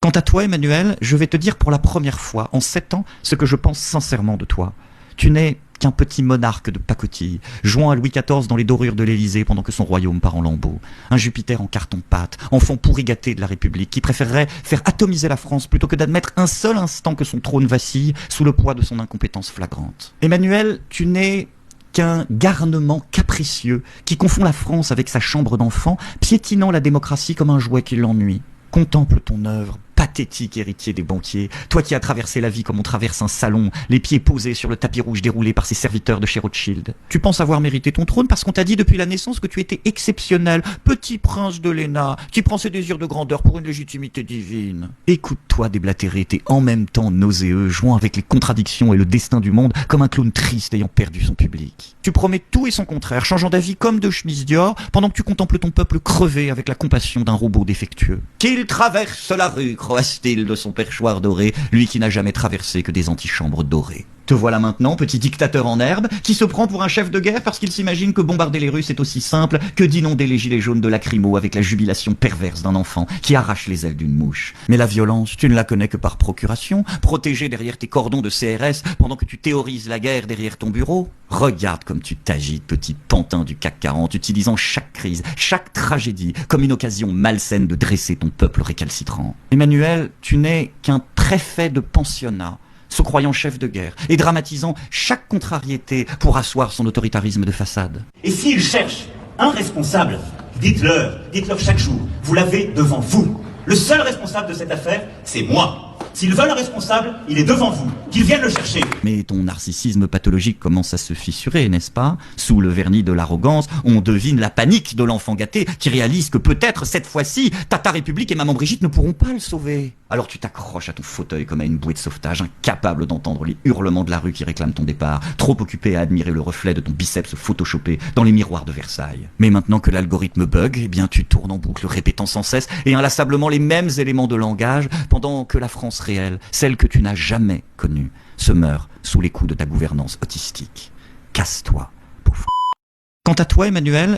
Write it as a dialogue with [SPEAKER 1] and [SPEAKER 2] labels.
[SPEAKER 1] Quant à toi, Emmanuel, je vais te dire pour la première fois en 7 ans ce que je pense sincèrement de toi. Tu n'es qu'un petit monarque de pacotille, jouant à Louis XIV dans les dorures de l'Élysée pendant que son royaume part en lambeaux. Un Jupiter en carton-pâte, enfant pourri gâté de la République, qui préférerait faire atomiser la France plutôt que d'admettre un seul instant que son trône vacille sous le poids de son incompétence flagrante. Emmanuel, tu n'es qu'un garnement capricieux qui confond la France avec sa chambre d'enfant, piétinant la démocratie comme un jouet qui l'ennuie. Contemple ton œuvre, pathétique héritier des banquiers, toi qui as traversé la vie comme on traverse un salon, les pieds posés sur le tapis rouge déroulé par ses serviteurs de chez Rothschild. Tu penses avoir mérité ton trône parce qu'on t'a dit depuis la naissance que tu étais exceptionnel, petit prince de l'ENA, qui prend ses désirs de grandeur pour une légitimité divine. Écoute-toi déblatérer, t'es en même temps nauséeux, jouant avec les contradictions et le destin du monde comme un clown triste ayant perdu son public. Tu promets tout et son contraire, changeant d'avis comme de chemise Dior, pendant que tu contemples ton peuple crever avec la compassion d'un robot défectueux. Qu'il traverse la rue, croasse-t-il de son perchoir doré, lui qui n'a jamais traversé que des antichambres dorées. Te voilà maintenant, petit dictateur en herbe, qui se prend pour un chef de guerre parce qu'il s'imagine que bombarder les Russes est aussi simple que d'inonder les gilets jaunes de lacrymo avec la jubilation perverse d'un enfant qui arrache les ailes d'une mouche. Mais la violence, tu ne la connais que par procuration, protégée derrière tes cordons de CRS pendant que tu théorises la guerre derrière ton bureau. Regarde comme tu t'agites, petit pantin du CAC 40, utilisant chaque crise, chaque tragédie comme une occasion malsaine de dresser ton peuple récalcitrant. Emmanuel, tu n'es qu'un préfet de pensionnat, se croyant chef de guerre et dramatisant chaque contrariété pour asseoir son autoritarisme de façade.
[SPEAKER 2] Et s'ils cherchent un responsable, dites-leur chaque jour, vous l'avez devant vous. Le seul responsable de cette affaire, c'est moi. S'ils veulent un responsable, il est devant vous, qu'ils viennent le chercher.
[SPEAKER 1] Mais ton narcissisme pathologique commence à se fissurer, n'est-ce pas? Sous le vernis de l'arrogance, on devine la panique de l'enfant gâté qui réalise que peut-être cette fois-ci, Tata République et Maman Brigitte ne pourront pas le sauver. Alors tu t'accroches à ton fauteuil comme à une bouée de sauvetage, incapable d'entendre les hurlements de la rue qui réclament ton départ, trop occupé à admirer le reflet de ton biceps photoshopé dans les miroirs de Versailles. Mais maintenant que l'algorithme bug, eh bien tu tournes en boucle, répétant sans cesse et inlassablement les mêmes éléments de langage, pendant que la France réelle, celle que tu n'as jamais connue, se meurt sous les coups de ta gouvernance autistique. Casse-toi, pauvre. Quant à toi, Emmanuel,